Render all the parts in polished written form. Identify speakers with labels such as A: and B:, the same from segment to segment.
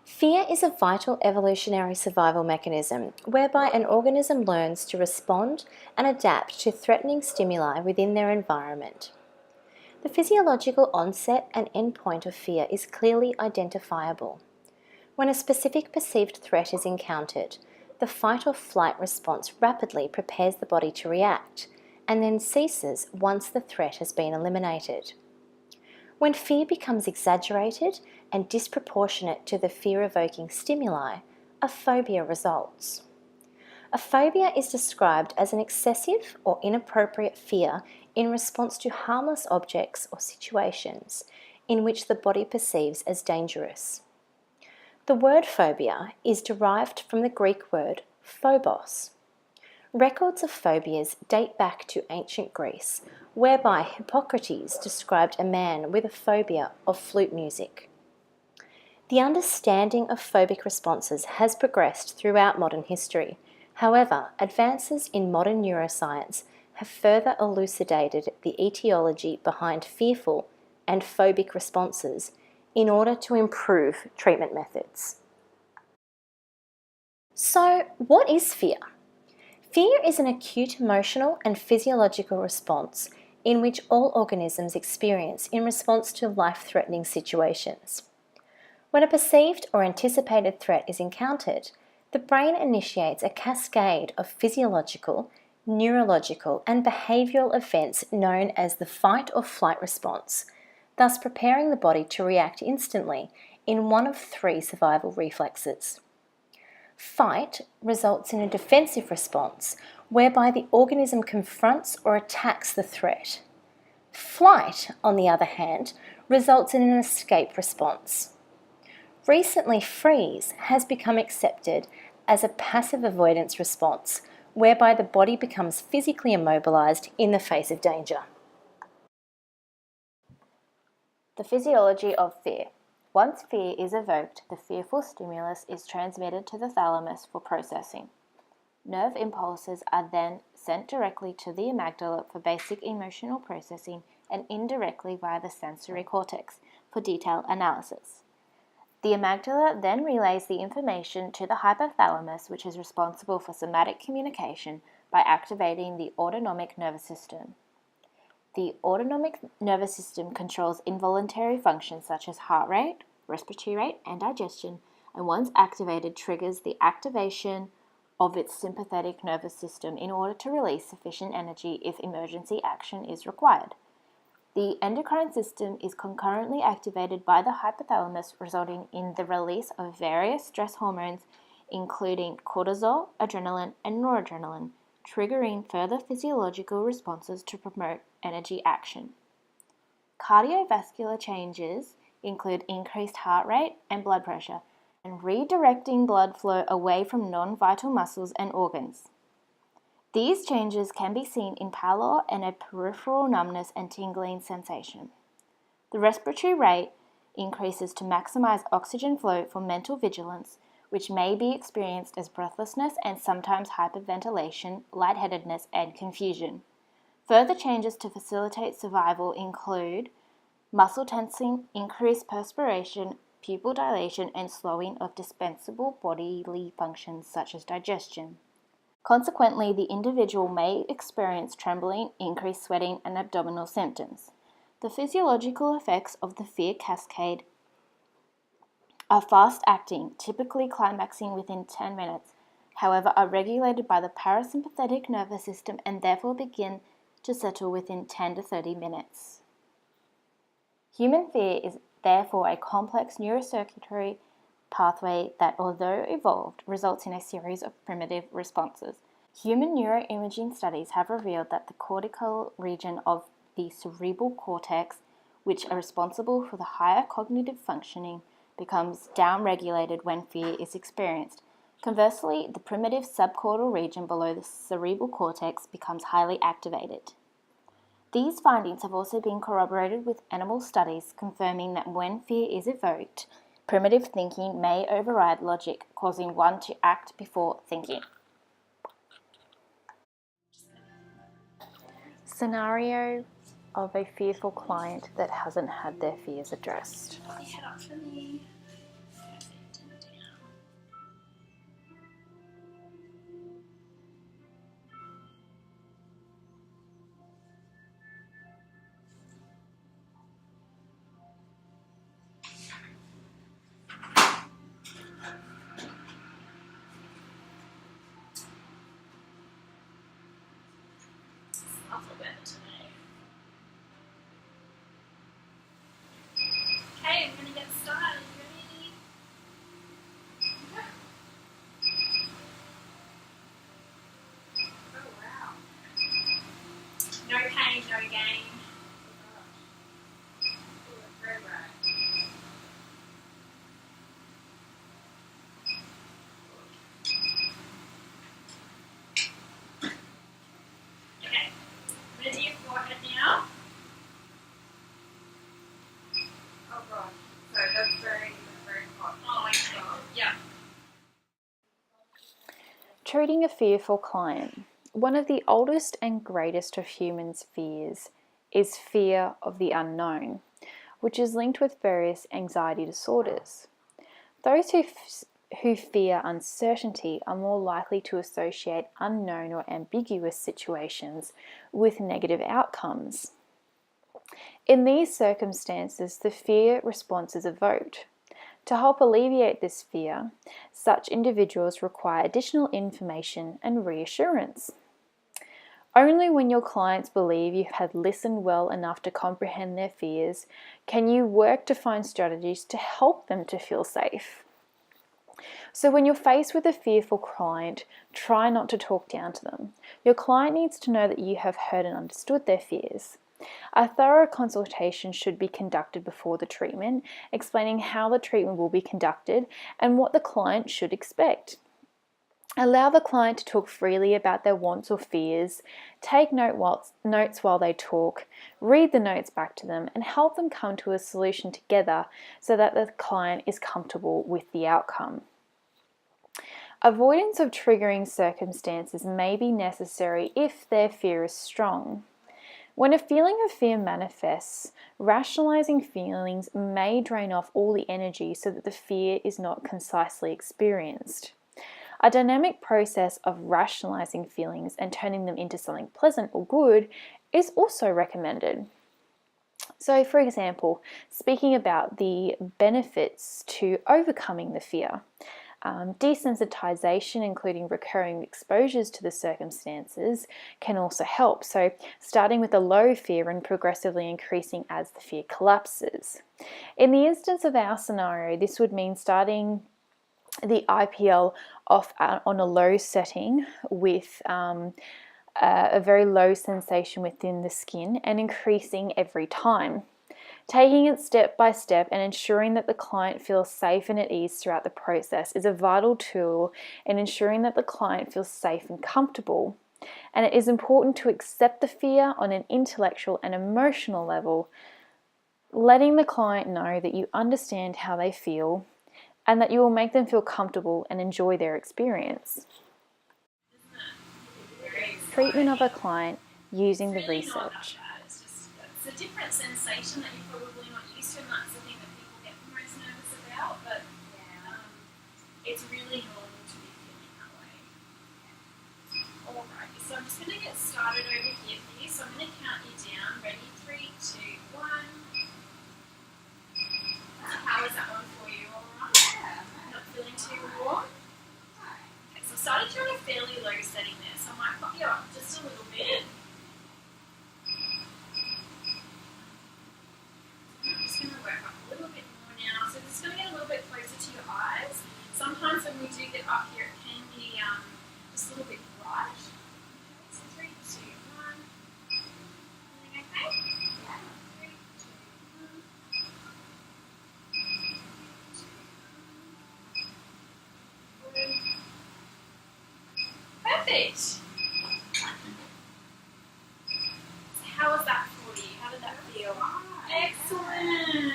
A: Fear is a vital evolutionary survival mechanism whereby an organism learns to respond and adapt to threatening stimuli within their environment. The physiological onset and endpoint of fear is clearly identifiable. When a specific perceived threat is encountered, the fight or flight response rapidly prepares the body to react and then ceases once the threat has been eliminated. When fear becomes exaggerated and disproportionate to the fear-evoking stimuli, a phobia results. A phobia is described as an excessive or inappropriate fear in response to harmless objects or situations in which the body perceives as dangerous. The word phobia is derived from the Greek word phobos. Records of phobias date back to ancient Greece, whereby Hippocrates described a man with a phobia of flute music. The understanding of phobic responses has progressed throughout modern history. However, advances in modern neuroscience have further elucidated the etiology behind fearful and phobic responses in order to improve treatment methods. So, what is fear? Fear is an acute emotional and physiological response in which all organisms experience in response to life-threatening situations. When a perceived or anticipated threat is encountered, the brain initiates a cascade of physiological, neurological, and behavioural events known as the fight or flight response, thus preparing the body to react instantly in one of three survival reflexes. Fight results in a defensive response whereby the organism confronts or attacks the threat. Flight, on the other hand, results in an escape response. Recently, freeze has become accepted as a passive avoidance response whereby the body becomes physically immobilized in the face of danger.
B: The physiology of fear. Once fear is evoked, the fearful stimulus is transmitted to the thalamus for processing. Nerve impulses are then sent directly to the amygdala for basic emotional processing and indirectly via the sensory cortex for detailed analysis. The amygdala then relays the information to the hypothalamus, which is responsible for somatic communication by activating the autonomic nervous system. The autonomic nervous system controls involuntary functions such as heart rate, respiratory rate, and digestion, and once activated triggers the activation of its sympathetic nervous system in order to release sufficient energy if emergency action is required. The endocrine system is concurrently activated by the hypothalamus, resulting in the release of various stress hormones, including cortisol, adrenaline, and noradrenaline, triggering further physiological responses to promote energy action. Cardiovascular changes include increased heart rate and blood pressure, and redirecting blood flow away from non-vital muscles and organs. These changes can be seen in pallor and a peripheral numbness and tingling sensation. The respiratory rate increases to maximize oxygen flow for mental vigilance, which may be experienced as breathlessness and sometimes hyperventilation, lightheadedness, and confusion. Further changes to facilitate survival include muscle tensing, increased perspiration, pupil dilation, and slowing of dispensable bodily functions such as digestion. Consequently, the individual may experience trembling, increased sweating, and abdominal symptoms. The physiological effects of the fear cascade are fast-acting, typically climaxing within 10 minutes, however are regulated by the parasympathetic nervous system and therefore begin to settle within 10 to 30 minutes. Human fear is therefore a complex neurocircuitry pathway that, although evolved, results in a series of primitive responses. Human neuroimaging studies have revealed that the cortical region of the cerebral cortex, which are responsible for the higher cognitive functioning, becomes downregulated when fear is experienced. Conversely, the primitive subcortical region below the cerebral cortex becomes highly activated. These findings have also been corroborated with animal studies confirming that when fear is evoked, primitive thinking may override logic, causing one to act before thinking. Scenario of a fearful client that hasn't had their fears addressed.
C: Head up for me.
B: Treating a fearful client. One of the oldest and greatest of humans' fears is fear of the unknown, which is linked with various anxiety disorders. Those who fear uncertainty are more likely to associate unknown or ambiguous situations with negative outcomes. In these circumstances, the fear response is evoked. To help alleviate this fear, such individuals require additional information and reassurance. Only when your clients believe you have listened well enough to comprehend their fears can you work to find strategies to help them to feel safe. So when you're faced with a fearful client, try not to talk down to them. Your client needs to know that you have heard and understood their fears. A thorough consultation should be conducted before the treatment, explaining how the treatment will be conducted and what the client should expect. Allow the client to talk freely about their wants or fears, take notes while they talk, read the notes back to them, and help them come to a solution together so that the client is comfortable with the outcome. Avoidance of triggering circumstances may be necessary if their fear is strong. When a feeling of fear manifests, rationalizing feelings may drain off all the energy so that the fear is not concisely experienced. A dynamic process of rationalizing feelings and turning them into something pleasant or good is also recommended. So, for example, speaking about the benefits to overcoming the fear. Desensitization, including recurring exposures to the circumstances, can also help. So, starting with a low fear and progressively increasing as the fear collapses. In the instance of our scenario, this would mean starting the IPL off on a low setting with a very low sensation within the skin and increasing every time. Taking it step by step and ensuring that the client feels safe and at ease throughout the process is a vital tool in ensuring that the client feels safe and comfortable. And it is important to accept the fear on an intellectual and emotional level, letting the client know that you understand how they feel and that you will make them feel comfortable and enjoy their experience. Treatment of a client using the research.
C: It's a different sensation that you're probably not used to, and that's the thing that people get the most nervous about, but it's really normal to be feeling that way. Alright, so I'm just going to get started over here for you, so I'm going to count you down. Ready? 3, 2, 1. How is that one for you? Alright? Not feeling too warm? Okay, so I started you on a fairly low setting there, so I might pop you up just a little bit. I'm just going to work up a little bit more now. So this is going to get a little bit closer to your eyes. Sometimes when we do get up here, it can be just a little bit bright. Okay, so 3, 2, 1. Feeling okay? Yeah. 3, 2, 1. Perfect. So how was that for you? How did that feel? Excellent.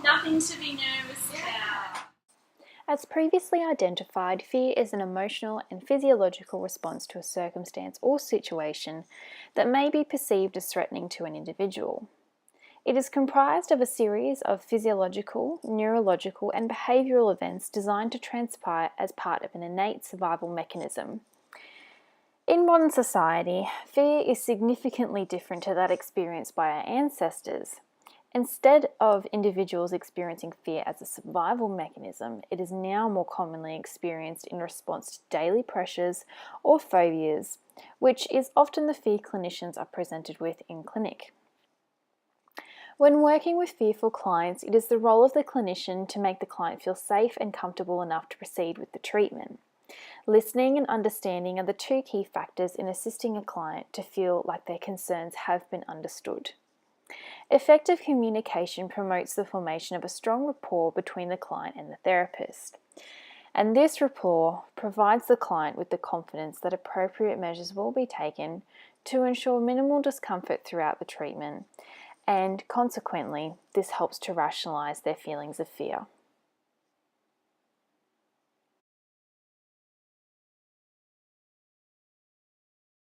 C: Nothing to be nervous about.
B: As previously identified, fear is an emotional and physiological response to a circumstance or situation that may be perceived as threatening to an individual. It is comprised of a series of physiological, neurological, and behavioural events designed to transpire as part of an innate survival mechanism. In modern society, fear is significantly different to that experienced by our ancestors. Instead of individuals experiencing fear as a survival mechanism, it is now more commonly experienced in response to daily pressures or phobias, which is often the fear clinicians are presented with in clinic. When working with fearful clients, it is the role of the clinician to make the client feel safe and comfortable enough to proceed with the treatment. Listening and understanding are the two key factors in assisting a client to feel like their concerns have been understood. Effective communication promotes the formation of a strong rapport between the client and the therapist. And this rapport provides the client with the confidence that appropriate measures will be taken to ensure minimal discomfort throughout the treatment, and consequently, this helps to rationalise their feelings of fear.